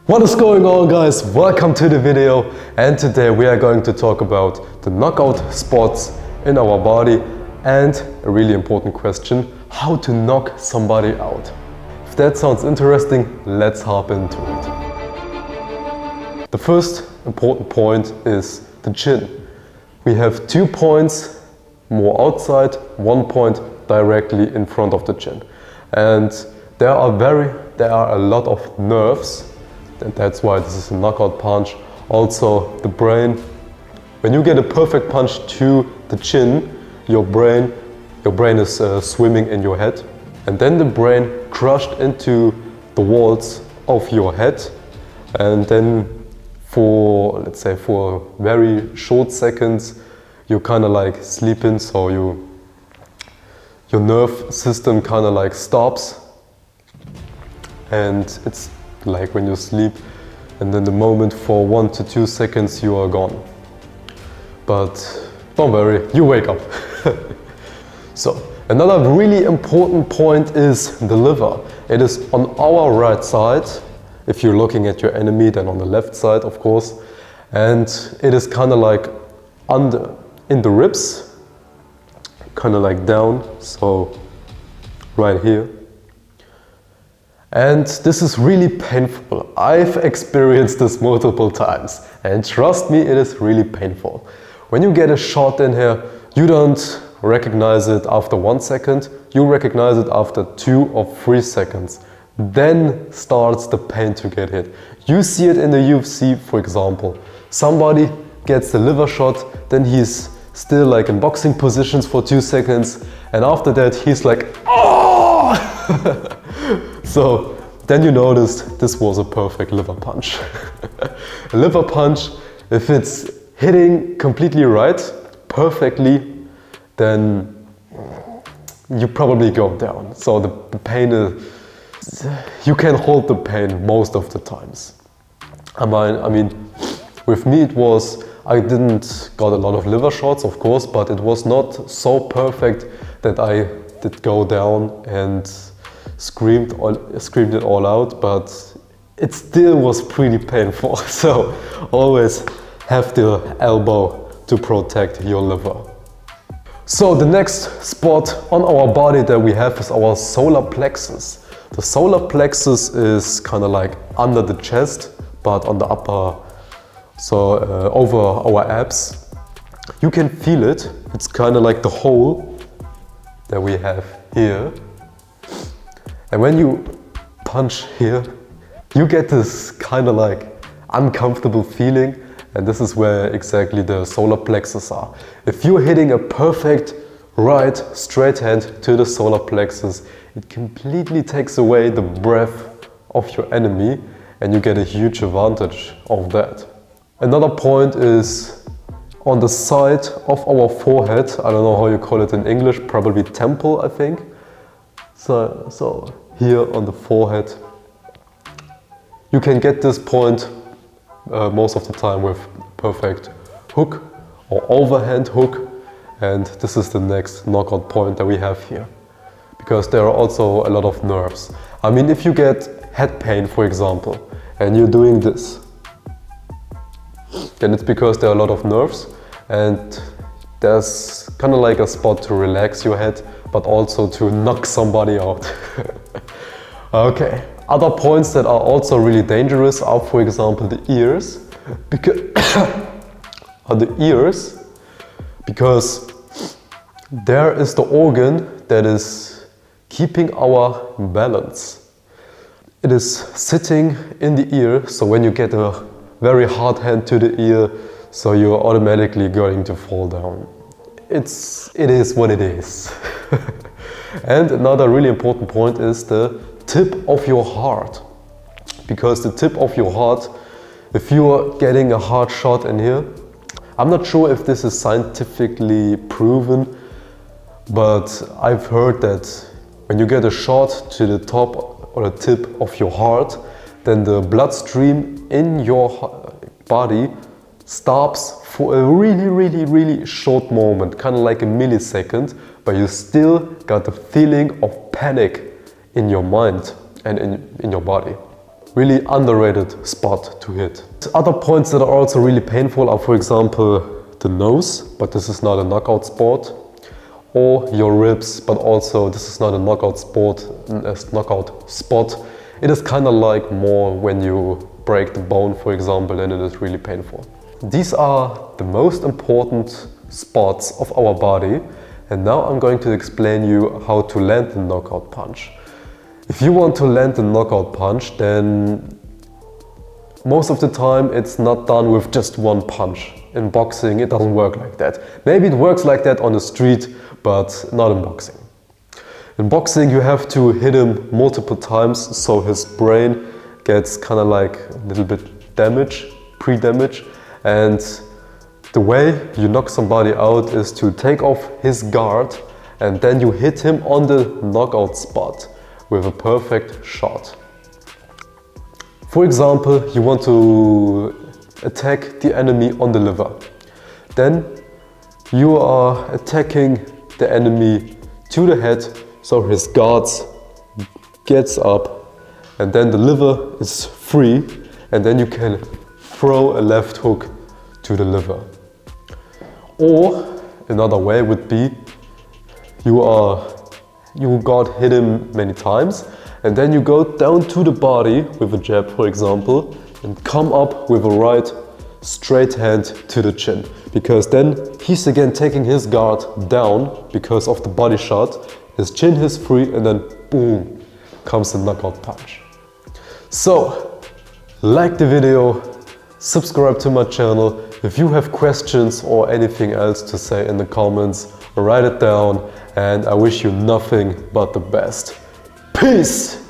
What is going on, guys? Welcome to the video, and today we are going to talk about the knockout spots in our body and a really important question: how to knock somebody out. If that sounds interesting, let's hop into it. The first important point is the chin. We have 2 points more outside, 1 point directly in front of the chin, and there are a lot of nerves. And that's why this is a knockout punch. Also the brain, when you get a perfect punch to the chin, your brain is swimming in your head, and then the brain crushed into the walls of your head, and then for, let's say, for very short seconds you kind of like sleeping, so your nerve system kind of like stops, and it's like when you sleep, and then the moment for 1 to 2 seconds you are gone. But don't worry, you wake up. So another really important point is the liver. It is on our right side. If you're looking at your enemy, then on the left side, of course. And it is kind of like in the ribs, kind of like down, so right here. And this is really painful. I've experienced this multiple times, and trust me, it is really painful. When you get a shot in here, you don't recognize it after 1 second, you recognize it after 2 or 3 seconds. Then starts the pain to get hit. You see it in the UFC, for example. Somebody gets the liver shot, then he's still like in boxing positions for 2 seconds, and after that he's like, oh! So then you noticed this was a perfect liver punch. A liver punch, if it's hitting completely right, perfectly, then you probably go down. So the pain is, you can hold the pain most of the times. I mean, with me it was, I didn't got a lot of liver shots, of course, but it was not so perfect that I did go down and screamed it all out, but it still was pretty painful. So always have the elbow to protect your liver. So the next spot on our body that we have is our solar plexus. The solar plexus is kind of like under the chest, but on the upper, so over our abs. You can feel it. It's kind of like the hole that we have here. And when you punch here, you get this kind of like uncomfortable feeling, and this is where exactly the solar plexus are. If you're hitting a perfect right straight hand to the solar plexus, it completely takes away the breath of your enemy, and you get a huge advantage of that. Another point is on the side of our forehead. I don't know how you call it in English, probably temple, I think. So here on the forehead, you can get this point most of the time with perfect hook or overhand hook, and this is the next knockout point that we have here, because there are also a lot of nerves. I mean, if you get head pain, for example, and you're doing this, then it's because there are a lot of nerves, and there's kind of like a spot to relax your head, but also to knock somebody out. Okay, other points that are also really dangerous are, for example, the ears. Because there is the organ that is keeping our balance. It is sitting in the ear, so when you get a very hard hand to the ear, so you're automatically going to fall down. It is what it is. And another really important point is the tip of your heart. Because the tip of your heart, if you are getting a hard shot in here, I'm not sure if this is scientifically proven, but I've heard that when you get a shot to the top or the tip of your heart, then the bloodstream in your body stops for a really short moment, kind of like a millisecond, but you still got the feeling of panic in your mind and in your body. really underrated spot to hit. Other points that are also really painful are, for example, the nose, but this is not a knockout sport, or your ribs, but also this is not a knockout spot. It is kind of like more when you break the bone, for example, and it is really painful. These are the most important spots of our body, and now I'm going to explain you how to land the knockout punch. If you want to land the knockout punch, then most of the time it's not done with just one punch. In boxing it doesn't work like that. Maybe it works like that on the street, but not in boxing. In boxing you have to hit him multiple times so his brain gets kind of like a little bit damage, pre-damage, and the way you knock somebody out is to take off his guard and then you hit him on the knockout spot with a perfect shot. For example, you want to attack the enemy on the liver. Then you are attacking the enemy to the head, so his guard gets up and then the liver is free, and then you can throw a left hook to the liver. Or another way would be you got hit him many times and then you go down to the body with a jab, for example, and come up with a right straight hand to the chin, because then he's again taking his guard down because of the body shot, his chin is free, and then boom comes the knockout punch. So like the video, subscribe to my channel. If you have questions or anything else to say in the comments, write it down, and I wish you nothing but the best. Peace!